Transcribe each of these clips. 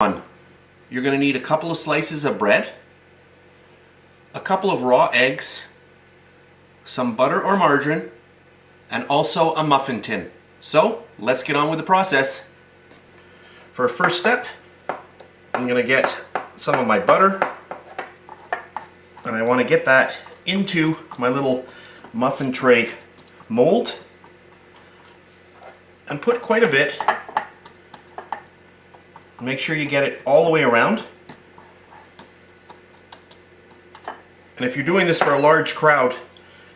You're going to need a couple of slices of bread, a couple of raw eggs, some butter or margarine, and also a muffin tin. So let's get on with the process. For a first step, I'm going to get some of my butter, and I want to get that into my little muffin tray mold and put quite a bit. Make sure you get it all the way around. And if you're doing this for a large crowd,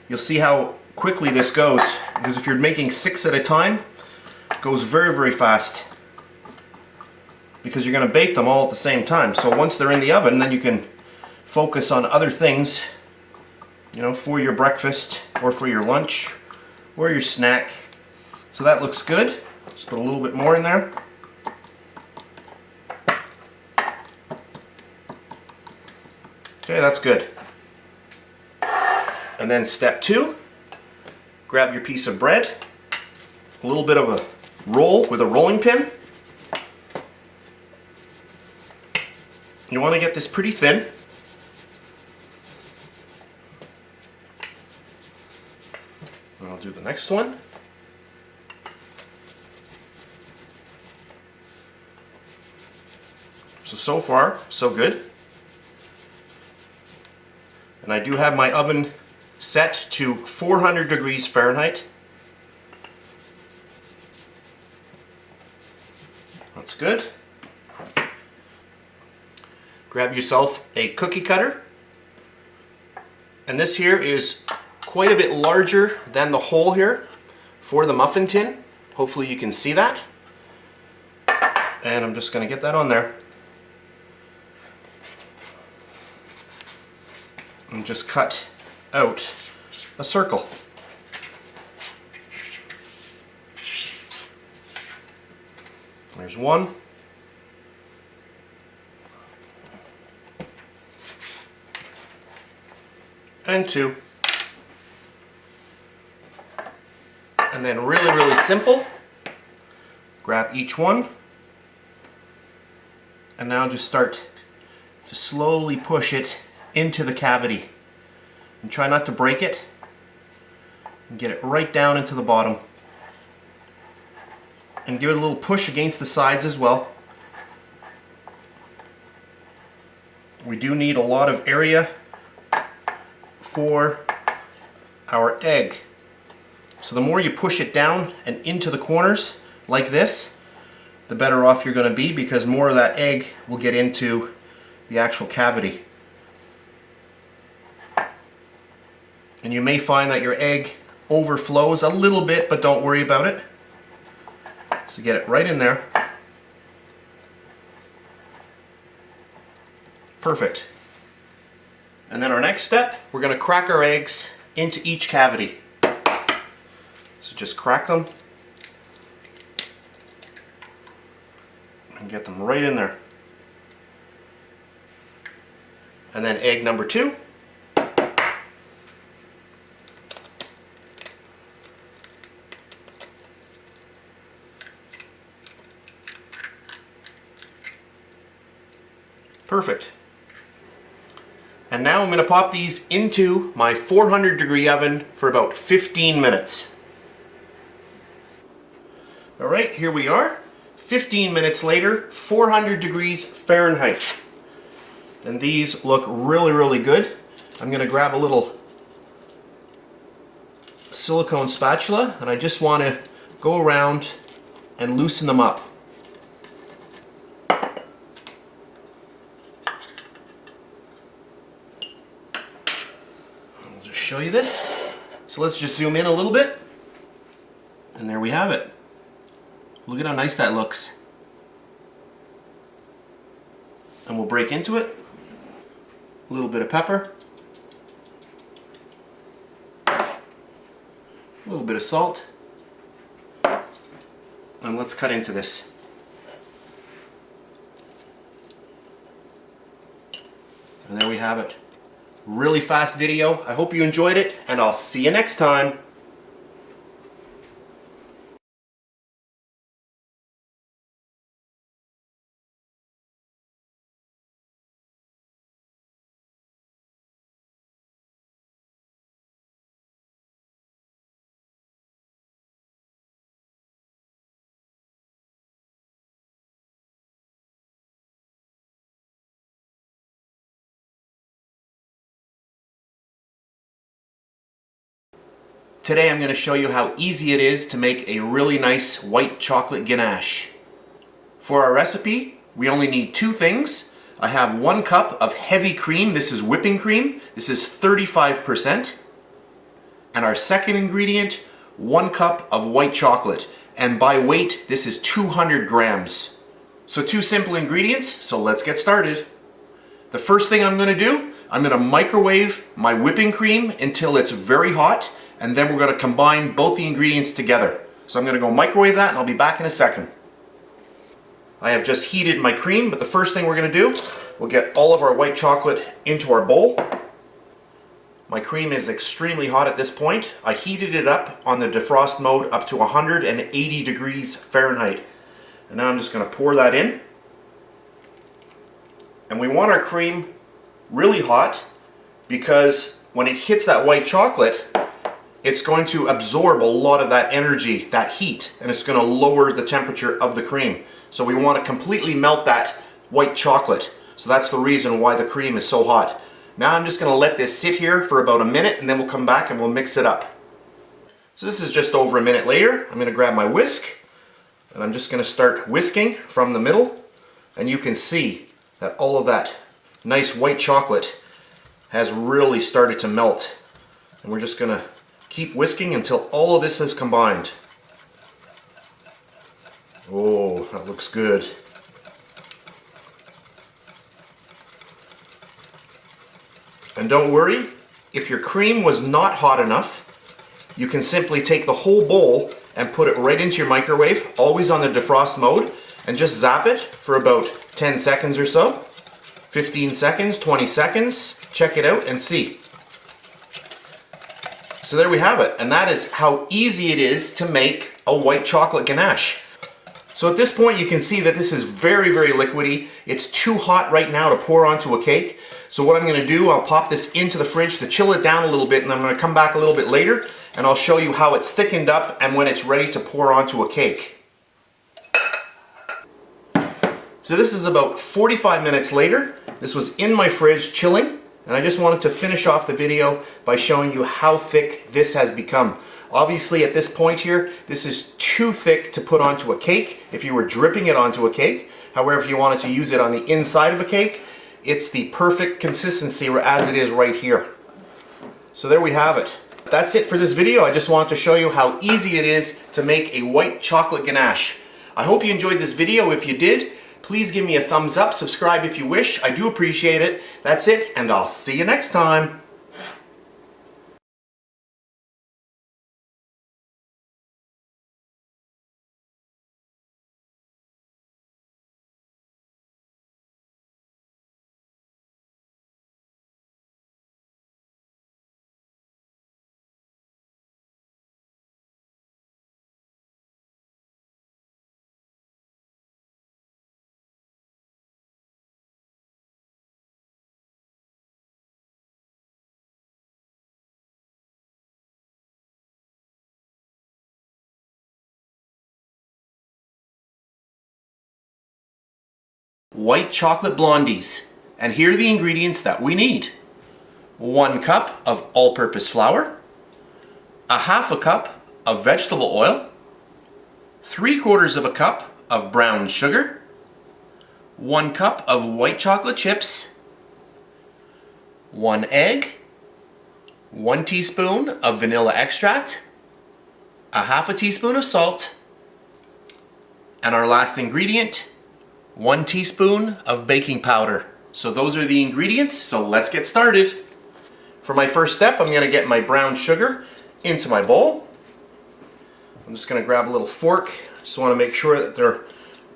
you'll see how quickly this goes, because if you're making 6 at a time, it goes very, very fast, because you're going to bake them all at the same time. So once they're in the oven, then you can focus on other things, you know, for your breakfast or for your lunch or your snack. So that looks good. Just put a little bit more in there. Okay, that's good. And then step 2, grab your piece of bread, a little bit of a roll with a rolling pin. You want to get this pretty thin. And I'll do the next one. So far, so good. And I do have my oven set to 400 degrees Fahrenheit. That's good. Grab yourself a cookie cutter. And this here is quite a bit larger than the hole here for the muffin tin. Hopefully you can see that. And I'm just going to get that on there. And just cut out a circle. There's one. And 2. And then really, really simple. Grab each one. And now just start to slowly push it into the cavity. And try not to break it. And get it right down into the bottom. And give it a little push against the sides as well. We do need a lot of area for our egg. So the more you push it down and into the corners like this, the better off you're going to be, because more of that egg will get into the actual cavity. And you may find that your egg overflows a little bit, but don't worry about it. So get it right in there. Perfect. And then our next step, we're going to crack our eggs into each cavity. So just crack them and get them right in there. And then egg number 2. Perfect. And now I'm going to pop these into my 400 degree oven for about 15 minutes. Alright, here we are. 15 minutes later, 400 degrees Fahrenheit. And these look really, really good. I'm going to grab a little silicone spatula, and I just want to go around and loosen them up. Show you this. So let's just zoom in a little bit, and there we have it. Look at how nice that looks. And we'll break into it. A little bit of pepper, a little bit of salt, and let's cut into this. And there we have it. Really fast video. I hope you enjoyed it, and I'll see you next time. Today I'm going to show you how easy it is to make a really nice white chocolate ganache. For our recipe, we only need two things. I have 1 cup of heavy cream. This is whipping cream. This is 35%. And our second ingredient, 1 cup of white chocolate. And by weight, this is 200 grams. So 2 simple ingredients, so let's get started. The first thing I'm going to do, I'm going to microwave my whipping cream until it's very hot, and then we're going to combine both the ingredients together. So I'm going to go microwave that and I'll be back in a second. I have just heated my cream, but the first thing we're going to do, we'll get all of our white chocolate into our bowl. My cream is extremely hot at this point. I heated it up on the defrost mode up to 180 degrees Fahrenheit. And now I'm just going to pour that in. And we want our cream really hot because when it hits that white chocolate, it's going to absorb a lot of that energy, that heat, and it's going to lower the temperature of the cream. So we want to completely melt that white chocolate. So that's the reason why the cream is so hot. Now I'm just going to let this sit here for about a minute and then we'll come back and we'll mix it up. So this is just over a minute later. I'm going to grab my whisk and I'm just going to start whisking from the middle, and you can see that all of that nice white chocolate has really started to melt. And we're just going to keep whisking until all of this is combined. Oh, that looks good. And don't worry, if your cream was not hot enough, you can simply take the whole bowl and put it right into your microwave, always on the defrost mode, and just zap it for about 10 seconds or so. 15 seconds, 20 seconds, check it out and see. So there we have it, and that is how easy it is to make a white chocolate ganache. So at this point you can see that this is very, very liquidy. It's too hot right now to pour onto a cake. So what I'm going to do, I'll pop this into the fridge to chill it down a little bit, and I'm going to come back a little bit later and I'll show you how it's thickened up and when it's ready to pour onto a cake. So this is about 45 minutes later. This was in my fridge chilling, and I just wanted to finish off the video by showing you how thick this has become. Obviously at this point here, this is too thick to put onto a cake if you were dripping it onto a cake. However, if you wanted to use it on the inside of a cake, it's the perfect consistency as it is right here. So there we have it. That's it for this video. I just wanted to show you how easy it is to make a white chocolate ganache. I hope you enjoyed this video. If you did, please give me a thumbs up, subscribe if you wish. I do appreciate it. That's it, and I'll see you next time. White chocolate blondies. And here are the ingredients that we need. 1 cup of all-purpose flour, 1/2 cup of vegetable oil, 3/4 cup of brown sugar, 1 cup of white chocolate chips, 1 egg, 1 teaspoon of vanilla extract, 1/2 teaspoon of salt, and our last ingredient, 1 teaspoon of baking powder. So those are the ingredients, so let's get started. For my first step, I'm going to get my brown sugar into my bowl. I'm just going to grab a little fork. Just want to make sure that there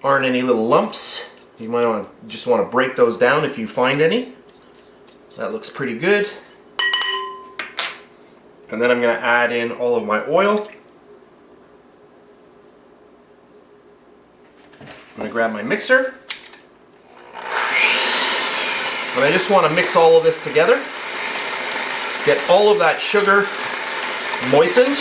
aren't any little lumps. You might just want to break those down if you find any. That looks pretty good. And then I'm going to add in all of my oil. I'm going to grab my mixer, and I just want to mix all of this together, get all of that sugar moistened,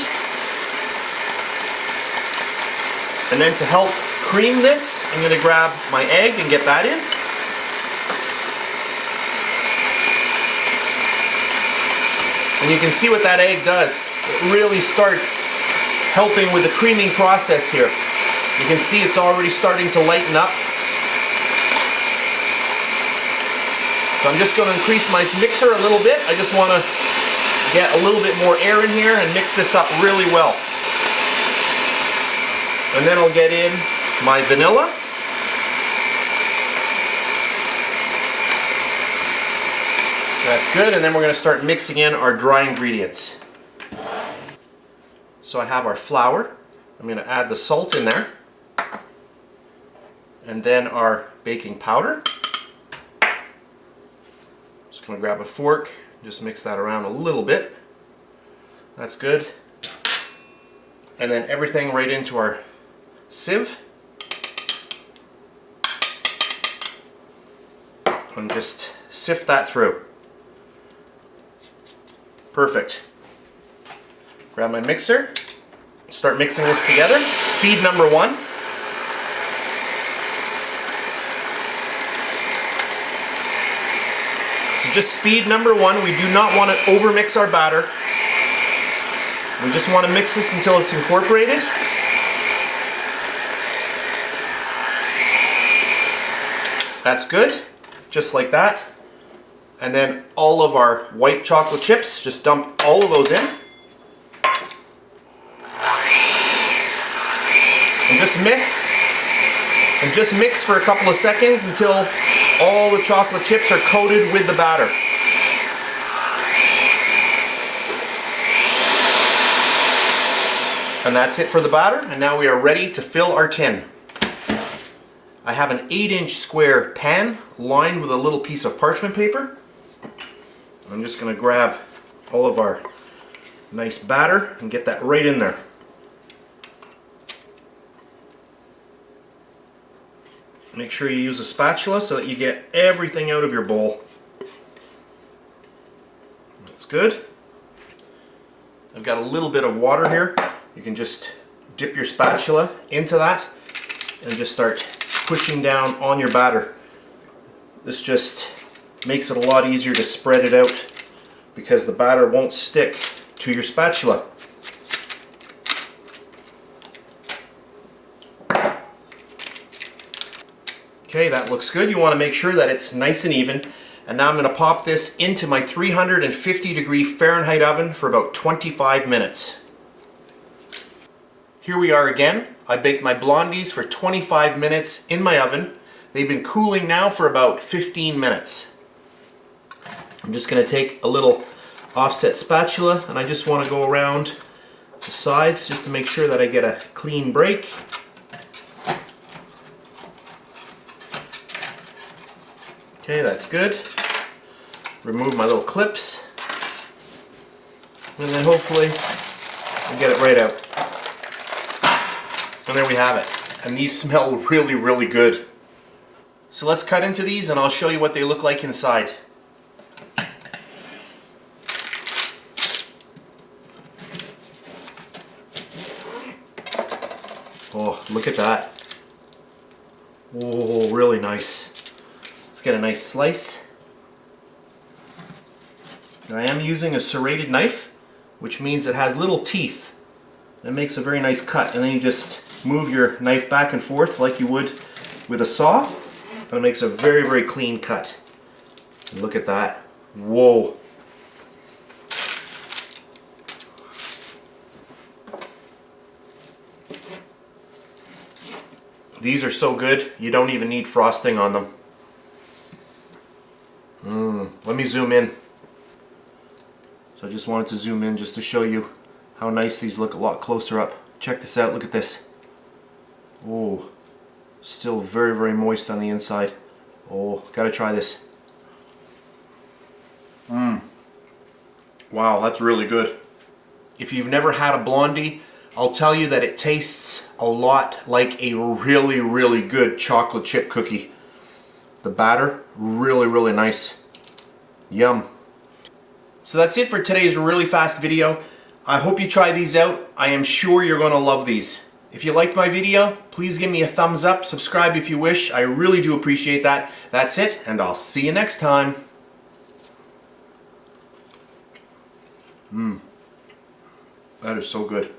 and then to help cream this, I'm going to grab my egg and get that in. And you can see what that egg does. it really starts helping with the creaming process here. You can see it's already starting to lighten up. So I'm just going to increase my mixer a little bit. I just want to get a little bit more air in here and mix this up really well. And then I'll get in my vanilla. That's good, and then we're going to start mixing in our dry ingredients. So I have our flour. I'm going to add the salt in there. And then our baking powder. Just going to grab a fork, just mix that around a little bit. That's good. And then everything right into our sieve. And just sift that through. Perfect. Grab my mixer, start mixing this together. Speed number 1. So just speed number 1. We do not want to overmix our batter. We just want to mix this until it's incorporated. That's good, just like that. And then all of our white chocolate chips, just dump all of those in. And just mix. And just mix for a couple of seconds until all the chocolate chips are coated with the batter. And that's it for the batter, and now we are ready to fill our tin. I have an 8-inch square pan lined with a little piece of parchment paper. I'm just going to grab all of our nice batter and get that right in there. Make sure you use a spatula so that you get everything out of your bowl. That's good. I've got a little bit of water here. You can just dip your spatula into that and just start pushing down on your batter. This just makes it a lot easier to spread it out because the batter won't stick to your spatula. Okay, that looks good. You want to make sure that it's nice and even. And now I'm going to pop this into my 350-degree Fahrenheit oven for about 25 minutes. Here we are again. I baked my blondies for 25 minutes in my oven. They've been cooling now for about 15 minutes. I'm just going to take a little offset spatula and I just want to go around the sides just to make sure that I get a clean break. Okay, that's good. Remove my little clips. And then hopefully we'll get it right out. And there we have it. And these smell really, really good. So let's cut into these and I'll show you what they look like inside. Oh, look at that. Oh, really nice. Let's get a nice slice. Now, I am using a serrated knife, which means it has little teeth. It makes a very nice cut, and then you just move your knife back and forth like you would with a saw, and it makes a very, very clean cut. And look at that. Whoa. These are so good, you don't even need frosting on them. Let me zoom in. So I just wanted to zoom in just to show you how nice these look a lot closer up. Check this out, look at this. Oh, still very, very moist on the inside. Oh, gotta try this. Wow, that's really good. If you've never had a blondie, I'll tell you that it tastes a lot like a really, really good chocolate chip cookie. The batter, really, really nice. Yum. So that's it for today's really fast video. I hope you try these out. I am sure you're going to love these. If you liked my video, please give me a thumbs up, subscribe if you wish. I really do appreciate that. That's it, and I'll see you next time. That is so good.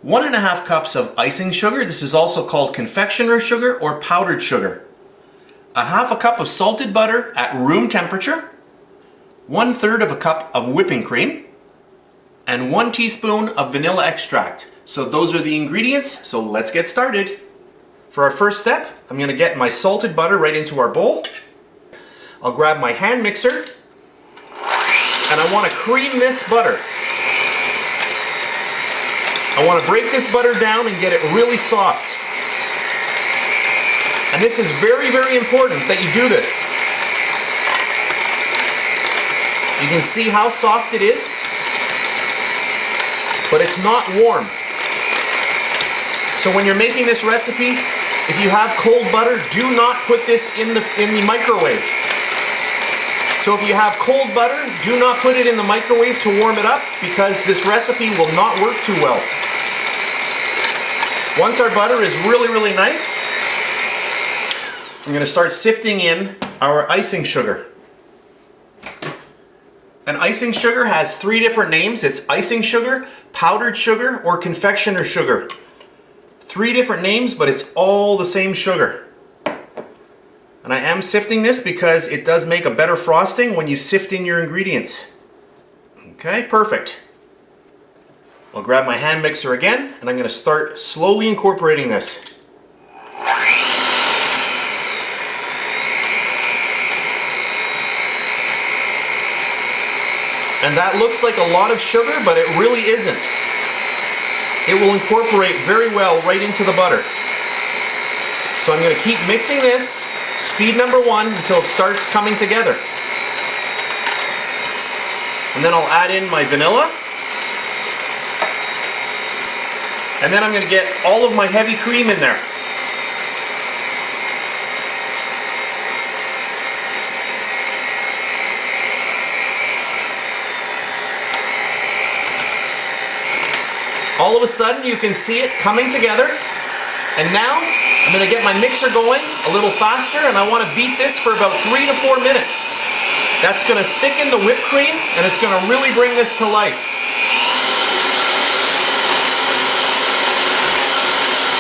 One and a half cups of icing sugar. This is also called confectioner sugar or powdered sugar. A half a cup of salted butter at room temperature. 1/3 of a cup of whipping cream. And 1 teaspoon of vanilla extract. So those are the ingredients, so let's get started. For our first step, I'm going to get my salted butter right into our bowl. I'll grab my hand mixer, and I want to cream this butter. I want to break this butter down and get it really soft. And this is very, very important that you do this. You can see how soft it is, but it's not warm. So when you're making this recipe, if you have cold butter, do not put this in the microwave. So if you have cold butter, do not put it in the microwave to warm it up, because this recipe will not work too well. Once our butter is really, really nice, I'm going to start sifting in our icing sugar. And icing sugar has 3 different names. It's icing sugar, powdered sugar, or confectioner sugar. 3 different names, but it's all the same sugar. And I am sifting this because it does make a better frosting when you sift in your ingredients. Okay, perfect. I'll grab my hand mixer again, and I'm going to start slowly incorporating this. And that looks like a lot of sugar, but it really isn't. It will incorporate very well right into the butter. So I'm going to keep mixing this, speed number 1, until it starts coming together. And then I'll add in my vanilla. And then I'm going to get all of my heavy cream in there. All of a sudden you can see it coming together. And now I'm going to get my mixer going a little faster, and I want to beat this for about 3 to 4 minutes. That's going to thicken the whipped cream, and it's going to really bring this to life.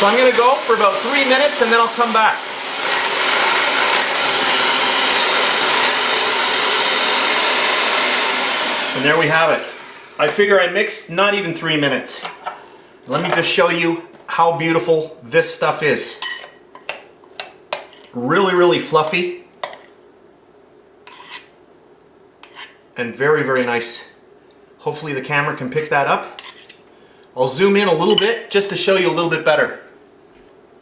So I'm going to go for about 3 minutes, and then I'll come back. And there we have it. I figure I mixed not even 3 minutes. Let me just show you how beautiful this stuff is. Really, really fluffy. And very, very nice. Hopefully the camera can pick that up. I'll zoom in a little bit just to show you a little bit better.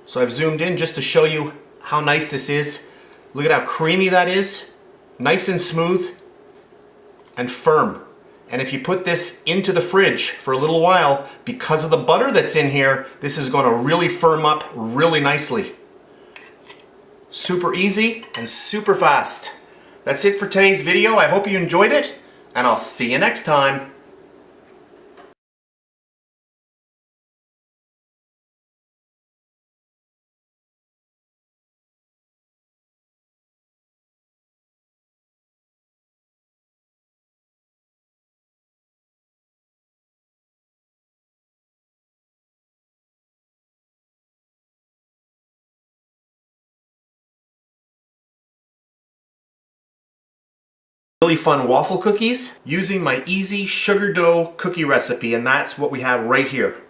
So I've zoomed in just to show you how nice this is. Look at how creamy that is. Nice and smooth and firm. And if you put this into the fridge for a little while, because of the butter that's in here, this is going to really firm up really nicely. Super easy and super fast. That's it for today's video. I hope you enjoyed it, and I'll see you next time. Really fun waffle cookies using my easy sugar dough cookie recipe, and that's what we have right here.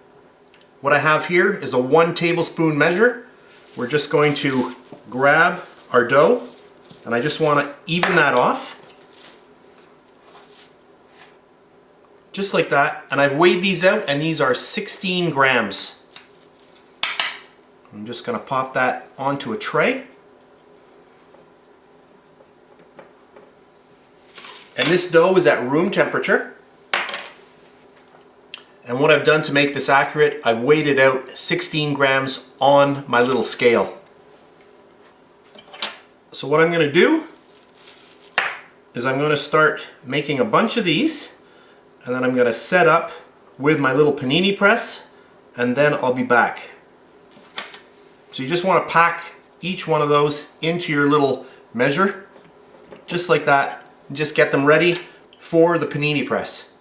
What I have here is a 1 tablespoon measure. We're just going to grab our dough, and I just want to even that off. Just like that. And I've weighed these out, and these are 16 grams. I'm just going to pop that onto a tray. And this dough is at room temperature. And what I've done to make this accurate, I've weighed it out 16 grams on my little scale. So what I'm going to do is I'm going to start making a bunch of these, and then I'm going to set up with my little panini press, and then I'll be back. So you just want to pack each one of those into your little measure, just like that, and just get them ready for the panini press.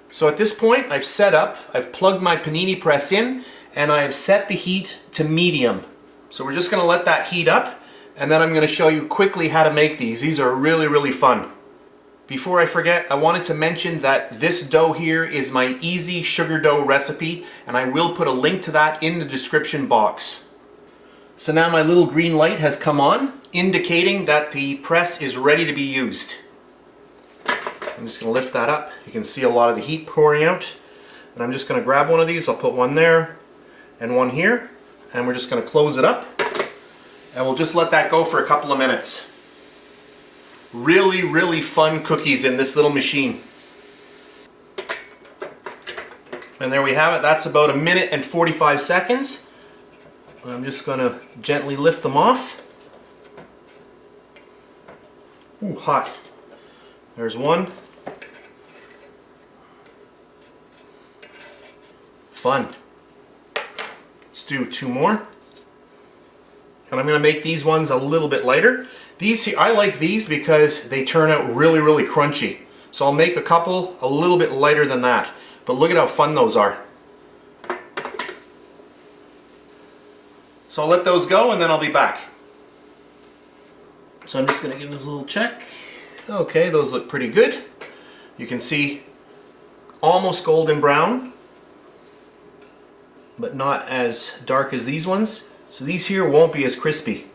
So at this point I've set up, I've plugged my panini press in, and I have set the heat to medium. So we're just going to let that heat up, and then I'm going to show you quickly how to make these. These are really, really fun. Before I forget, I wanted to mention that this dough here is my easy sugar dough recipe, and I will put a link to that in the description box. So now my little green light has come on, indicating that the press is ready to be used. I'm just going to lift that up. You can see a lot of the heat pouring out. And I'm just going to grab one of these. I'll put one there and one here. And we're just going to close it up. And we'll just let that go for a couple of minutes. Really, really fun cookies in this little machine. And there we have it. That's about 1 minute and 45 seconds. I'm just going to gently lift them off. Ooh, hot. There's one. Fun. Let's do 2 more. And I'm going to make these ones a little bit lighter. These here, I like these because they turn out really, really crunchy. So I'll make a couple a little bit lighter than that. But look at how fun those are. So I'll let those go and then I'll be back. So I'm just going to give this a little check. Okay, those look pretty good. You can see almost golden brown, but not as dark as these ones. So these here won't be as crispy.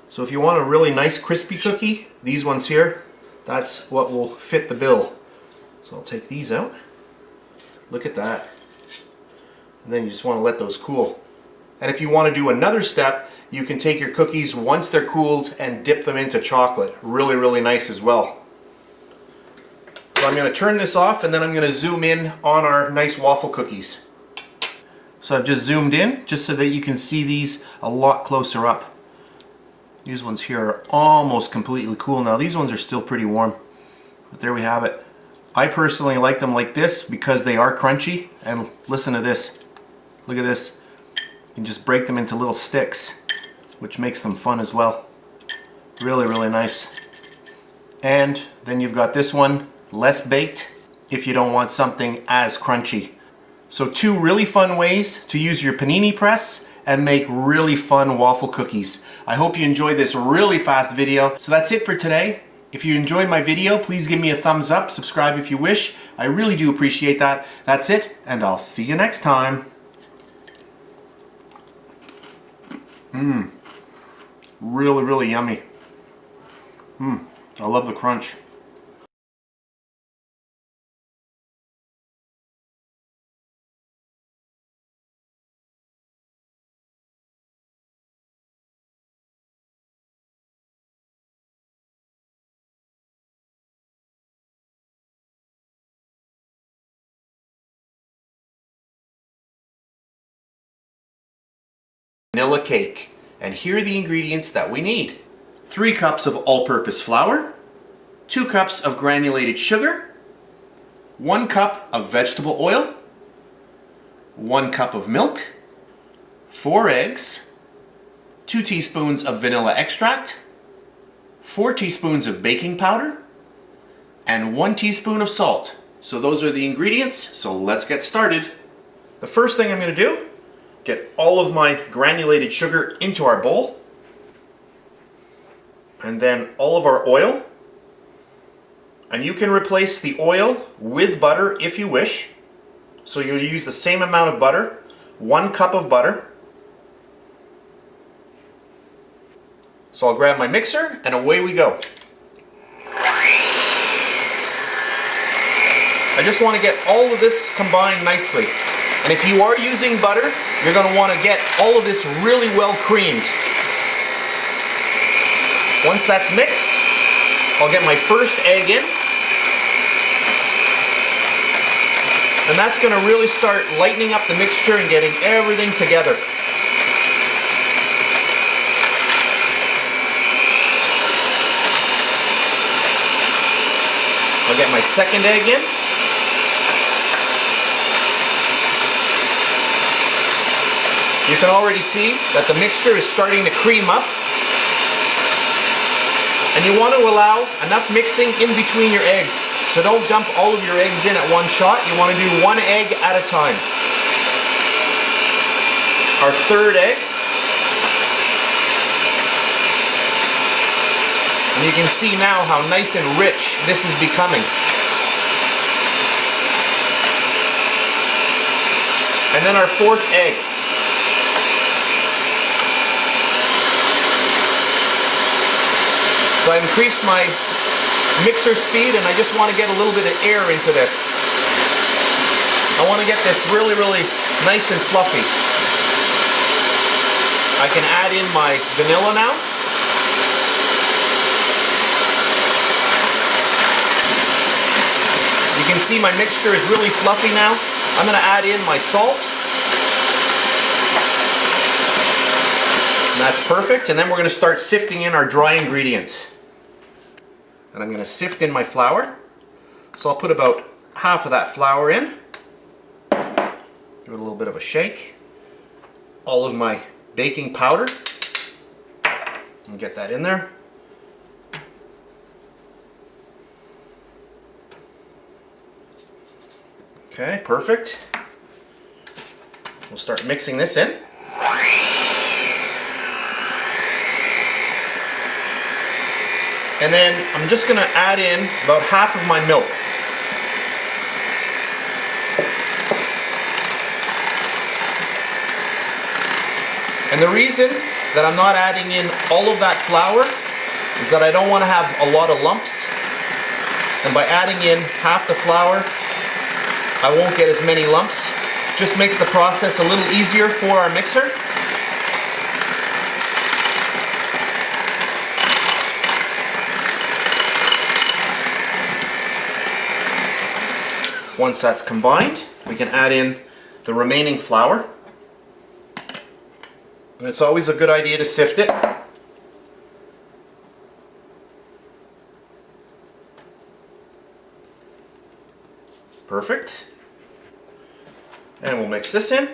So if you want a really nice crispy cookie, these ones here, that's what will fit the bill. So I'll take these out. Look at that. And then you just want to let those cool. And if you want to do another step, you can take your cookies once they're cooled and dip them into chocolate. Really, really nice as well. So I'm going to turn this off and then I'm going to zoom in on our nice waffle cookies. So I've just zoomed in just so that you can see these a lot closer up. These ones here are almost completely cool now. These ones are still pretty warm. But there we have it. I personally like them like this because they are crunchy. And listen to this. Look at this. You can just break them into little sticks, which makes them fun as well. Really, really nice. And then you've got this one, less baked, if you don't want something as crunchy. So 2 really fun ways to use your panini press and make really fun waffle cookies. I hope you enjoyed this really fast video. So that's it for today. If you enjoyed my video, please give me a thumbs up, subscribe if you wish. I really do appreciate that. That's it, and I'll see you next time. Really, really yummy. I love the crunch. Vanilla cake. And here are the ingredients that we need. 3 cups of all-purpose flour, 2 cups of granulated sugar, 1 cup of vegetable oil, 1 cup of milk, 4 eggs, 2 teaspoons of vanilla extract, 4 teaspoons of baking powder, and 1 teaspoon of salt. So those are the ingredients, so let's get started. The first thing I'm going to do, get all of my granulated sugar into our bowl, and then all of our oil. And you can replace the oil with butter if you wish. So you'll use the same amount of butter, 1 cup of butter. So I'll grab my mixer and away we go. I just want to get all of this combined nicely. And if you are using butter, you're going to want to get all of this really well creamed. Once that's mixed, I'll get my first egg in. And that's going to really start lightening up the mixture and getting everything together. I'll get my second egg in. You can already see that the mixture is starting to cream up. And you want to allow enough mixing in between your eggs. So don't dump all of your eggs in at one shot. You want to do one egg at a time. Our third egg. And you can see now how nice and rich this is becoming. And then our fourth egg. So I increased my mixer speed and I just want to get a little bit of air into this. I want to get this really, really nice and fluffy. I can add in my vanilla now. You can see my mixture is really fluffy now. I'm going to add in my salt. And that's perfect. And then we're going to start sifting in our dry ingredients. And I'm going to sift in my flour. So I'll put about half of that flour in. Give it a little bit of a shake. All of my baking powder. And get that in there. Okay, perfect. We'll start mixing this in. And then I'm just going to add in about half of my milk. And the reason that I'm not adding in all of that flour is that I don't want to have a lot of lumps. And by adding in half the flour, I won't get as many lumps. Just makes the process a little easier for our mixer. Once that's combined, we can add in the remaining flour. And it's always a good idea to sift it. Perfect. And we'll mix this in.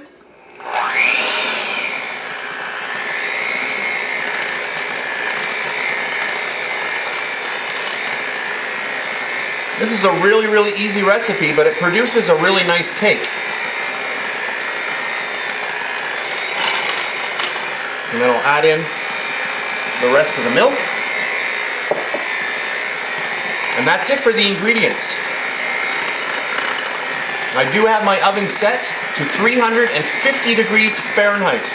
This is a really, really easy recipe, but it produces a really nice cake. And then I'll add in the rest of the milk. And that's it for the ingredients. I do have my oven set to 350 degrees Fahrenheit.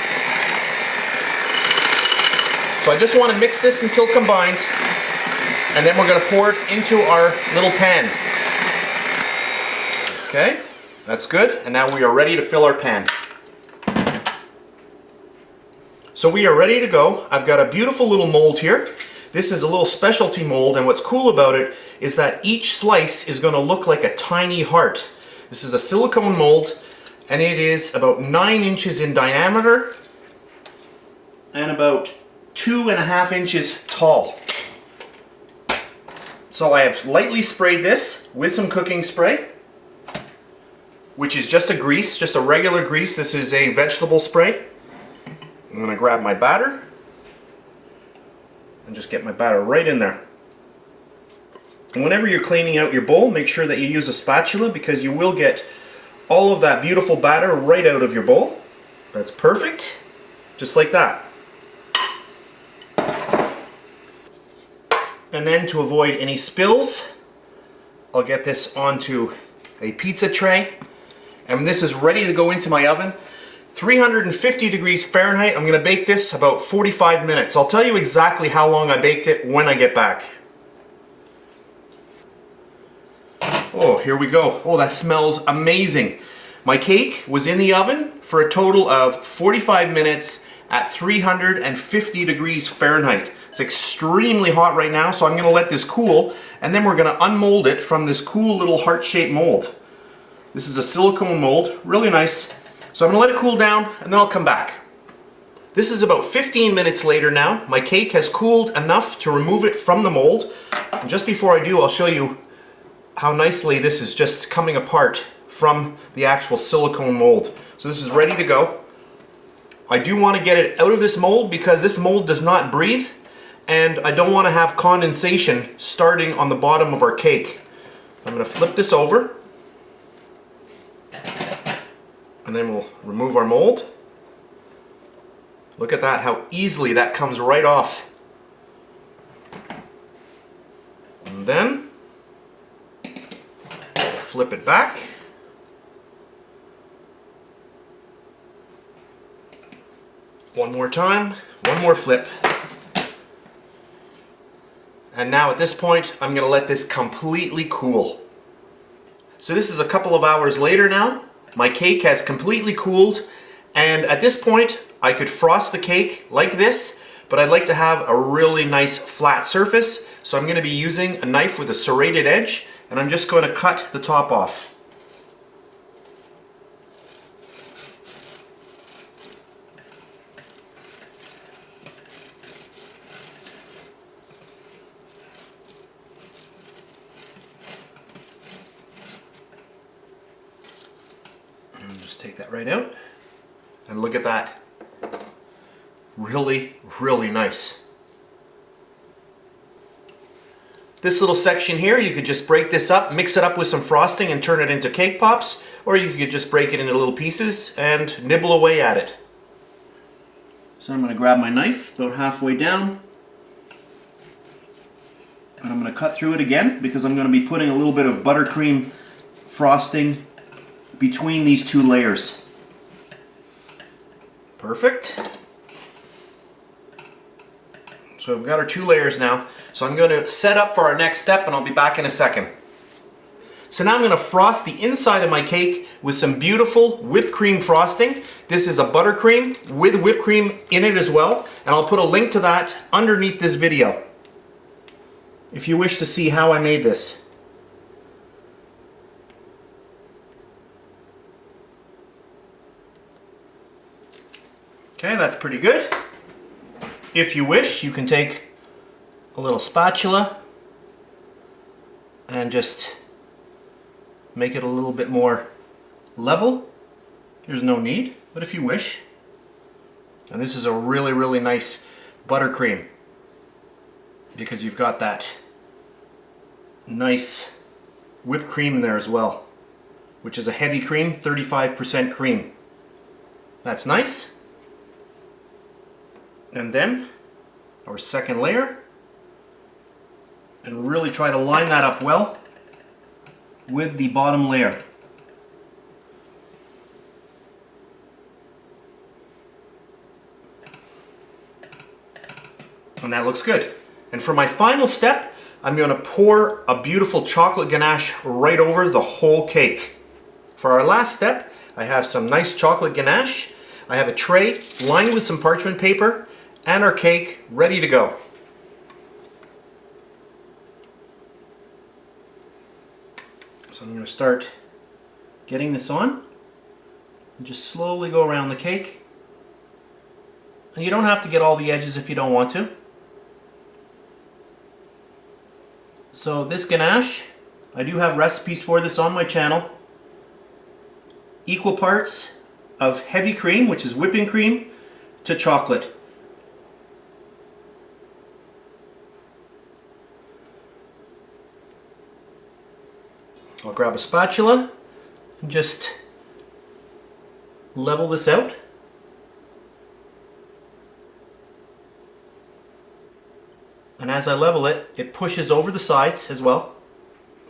So I just want to mix this until combined. And then we're going to pour it into our little pan. Okay, that's good. And now we are ready to fill our pan. So we are ready to go. I've got a beautiful little mold here. This is a little specialty mold, and what's cool about it is that each slice is going to look like a tiny heart. This is a silicone mold, and it is about 9 inches in diameter and about 2.5 inches tall. So I have lightly sprayed this with some cooking spray, which is just a grease, just a regular grease. This is a vegetable spray. I'm going to grab my batter and just get my batter right in there. And whenever you're cleaning out your bowl, make sure that you use a spatula because you will get all of that beautiful batter right out of your bowl. That's perfect. Just like that. And then to avoid any spills, I'll get this onto a pizza tray. And this is ready to go into my oven. 350 degrees Fahrenheit. I'm going to bake this about 45 minutes. I'll tell you exactly how long I baked it when I get back. Oh, here we go. Oh, that smells amazing. My cake was in the oven for a total of 45 minutes at 350 degrees Fahrenheit. It's extremely hot right now, so I'm going to let this cool, and then we're going to unmold it from this cool little heart-shaped mold. This is a silicone mold, really nice. So I'm going to let it cool down, and then I'll come back. This is about 15 minutes later now. My cake has cooled enough to remove it from the mold. And just before I do, I'll show you how nicely this is just coming apart from the actual silicone mold. So this is ready to go. I do want to get it out of this mold because this mold does not breathe, and I don't want to have condensation starting on the bottom of our cake. I'm going to flip this over, and then we'll remove our mold. Look at that, how easily that comes right off. And then we'll flip it back. One more time, one more flip. And now at this point, I'm going to let this completely cool. So this is a couple of hours later now. My cake has completely cooled, and at this point, I could frost the cake like this, but I'd like to have a really nice flat surface. So I'm going to be using a knife with a serrated edge, and I'm just going to cut the top off. Just take that right out, and look at that. Really, really nice. This little section here, you could just break this up, mix it up with some frosting and turn it into cake pops, or you could just break it into little pieces and nibble away at it. So I'm going to grab my knife about halfway down, and I'm going to cut through it again because I'm going to be putting a little bit of buttercream frosting between these two layers. Perfect. So we've got our two layers now. So I'm going to set up for our next step, and I'll be back in a second. So now I'm going to frost the inside of my cake with some beautiful whipped cream frosting. This is a buttercream with whipped cream in it as well, and I'll put a link to that underneath this video if you wish to see how I made this. Okay, that's pretty good. If you wish, you can take a little spatula and just make it a little bit more level. There's no need, but if you wish. And this is a really, really nice buttercream because you've got that nice whipped cream in there as well, which is a heavy cream, 35% cream. That's nice. And then our second layer, and really try to line that up well with the bottom layer. And that looks good. And for my final step, I'm going to pour a beautiful chocolate ganache right over the whole cake. For our last step, I have some nice chocolate ganache. I have a tray lined with some parchment paper and our cake ready to go. So I'm going to start getting this on and just slowly go around the cake. And you don't have to get all the edges if you don't want to. So this ganache, I do have recipes for this on my channel. Equal parts of heavy cream, which is whipping cream, to chocolate. I'll grab a spatula and just level this out. And as I level it, it pushes over the sides as well.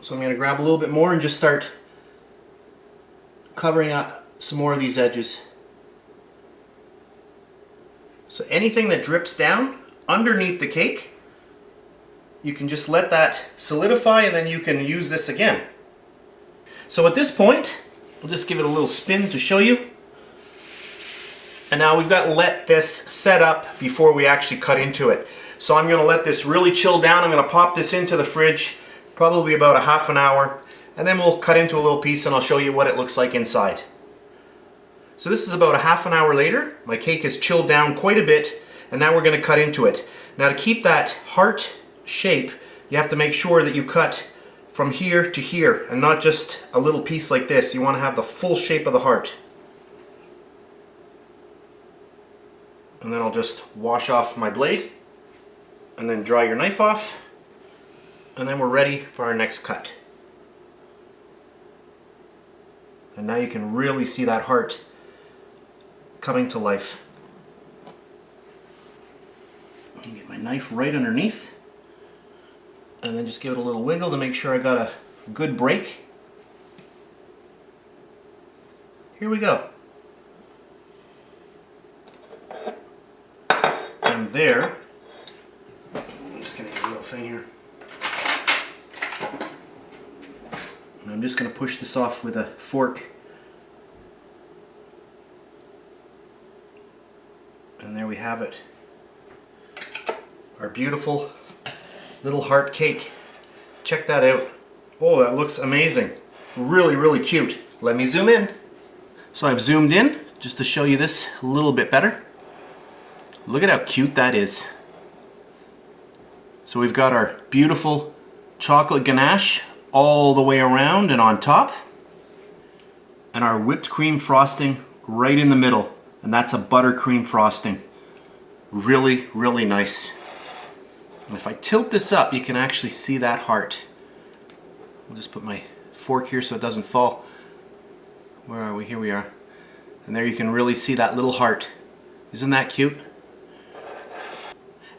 So I'm going to grab a little bit more and just start covering up some more of these edges. So anything that drips down underneath the cake, you can just let that solidify and then you can use this again. So at this point, we'll just give it a little spin to show you. And now we've got to let this set up before we actually cut into it. So I'm going to let this really chill down. I'm going to pop this into the fridge, probably about a half an hour, and then we'll cut into a little piece and I'll show you what it looks like inside. So this is about a half an hour later. My cake has chilled down quite a bit, and now we're going to cut into it. Now to keep that heart shape, you have to make sure that you cut from here to here and not just a little piece like this. You want to have the full shape of the heart. And then I'll just wash off my blade and then dry your knife off, and then we're ready for our next cut. And now you can really see that heart coming to life. Get my knife right underneath and then just give it a little wiggle to make sure I got a good break. Here we go. And there, I'm just going to get a little thing here. And I'm just going to push this off with a fork. And there we have it. Our beautiful little heart cake. Check that out. Oh, that looks amazing. Really, really cute. Let me zoom in. So I've zoomed in just to show you this a little bit better. Look at how cute that is. So we've got our beautiful chocolate ganache all the way around and on top, and our whipped cream frosting right in the middle, and that's a buttercream frosting. Really, really nice. And if I tilt this up, you can actually see that heart. I'll just put my fork here so it doesn't fall. Where are we? Here we are. And there you can really see that little heart. Isn't that cute?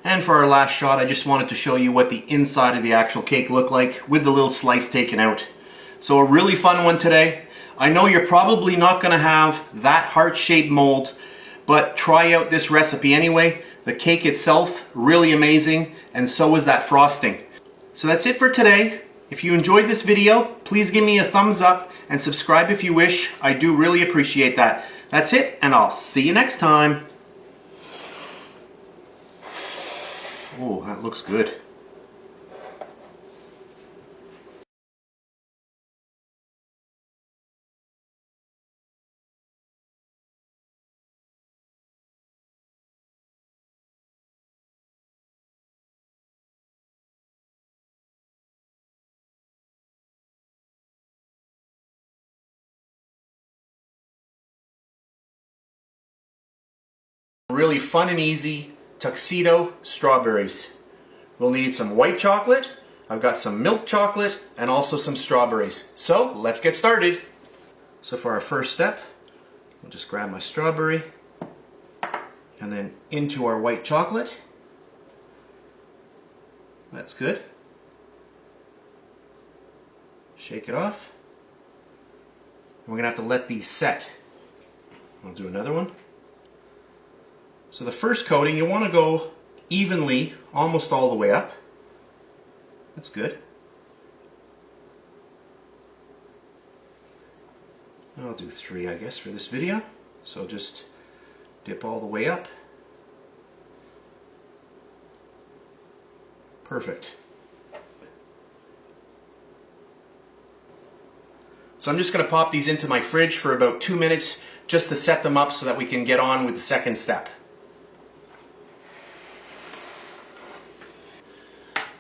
And for our last shot, I just wanted to show you what the inside of the actual cake looked like with the little slice taken out. So a really fun one today. I know you're probably not going to have that heart-shaped mold, but try out this recipe anyway. The cake itself, really amazing, and so is that frosting. So that's it for today. If you enjoyed this video, please give me a thumbs up and subscribe if you wish. I do really appreciate that. That's it, and I'll see you next time. Oh, that looks good. Really fun and easy tuxedo strawberries. We'll need some white chocolate, I've got some milk chocolate, and also some strawberries. So let's get started. So for our first step, I'll just grab my strawberry and then into our white chocolate. That's good. Shake it off. And we're gonna have to let these set. I'll do another one. So the first coating, you want to go evenly, almost all the way up. That's good. I'll do 3, I guess, for this video. So just dip all the way up. Perfect. So I'm just going to pop these into my fridge for about 2 minutes just to set them up so that we can get on with the second step.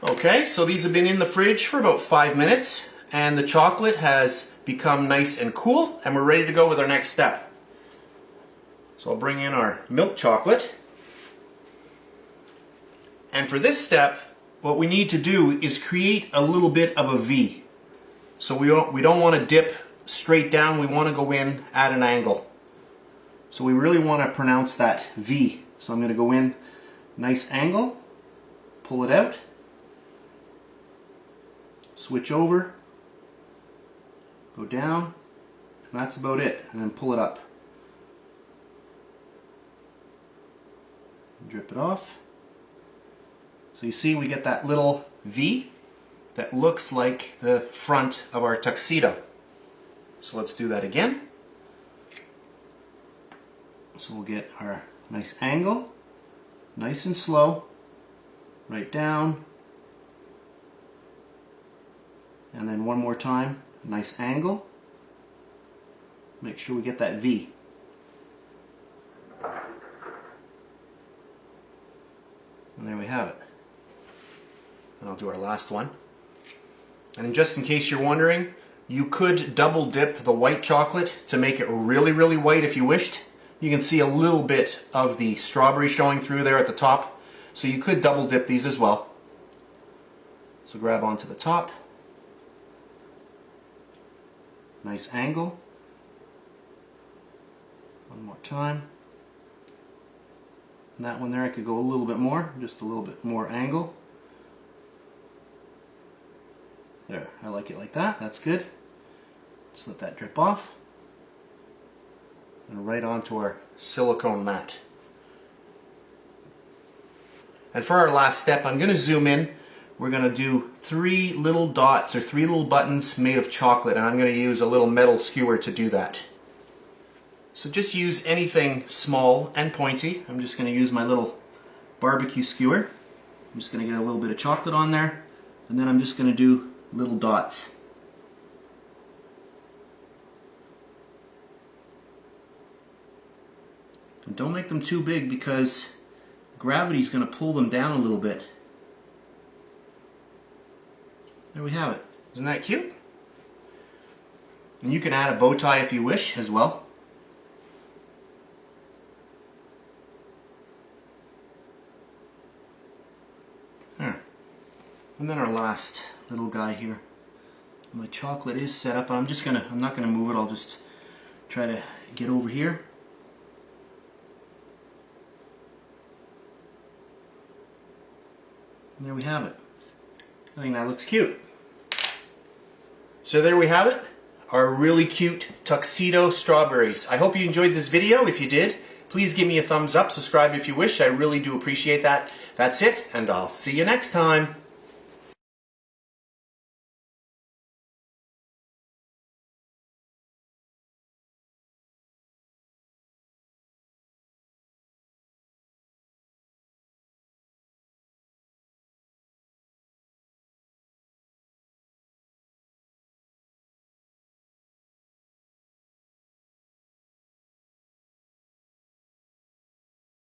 Okay, so these have been in the fridge for about 5 minutes and the chocolate has become nice and cool and we're ready to go with our next step. So I'll bring in our milk chocolate. And for this step, what we need to do is create a little bit of a V. So we don't want to dip straight down, we want to go in at an angle. So we really want to pronounce that V. So I'm going to go in, nice angle, pull it out, switch over, go down, and that's about it. And then pull it up. Drip it off. So you see we get that little V that looks like the front of our tuxedo. So let's do that again. So we'll get our nice angle, nice and slow, right down, and then one more time, nice angle. Make sure we get that V. And there we have it. And I'll do our last one. And just in case you're wondering, you could double dip the white chocolate to make it really, really white if you wished. You can see a little bit of the strawberry showing through there at the top. So you could double dip these as well. So grab onto the top. Nice angle. One more time. And that one there I could go a little bit more, just a little bit more angle. There, I like it like that, that's good. Just let that drip off. And right onto our silicone mat. And for our last step, I'm going to zoom in. We're going to do 3 little dots or 3 little buttons made of chocolate, and I'm going to use a little metal skewer to do that. So just use anything small and pointy. I'm just going to use my little barbecue skewer. I'm just going to get a little bit of chocolate on there, and then I'm just going to do little dots. And don't make them too big because gravity is going to pull them down a little bit. There we have it. Isn't that cute? And you can add a bow tie if you wish as well. There. And then our last little guy here. My chocolate is set up. I'm not gonna move it. I'll just try to get over here. And there we have it. I think that looks cute. So there we have it, our really cute tuxedo strawberries. I hope you enjoyed this video. If you did, please give me a thumbs up, subscribe if you wish. I really do appreciate that. That's it, and I'll see you next time.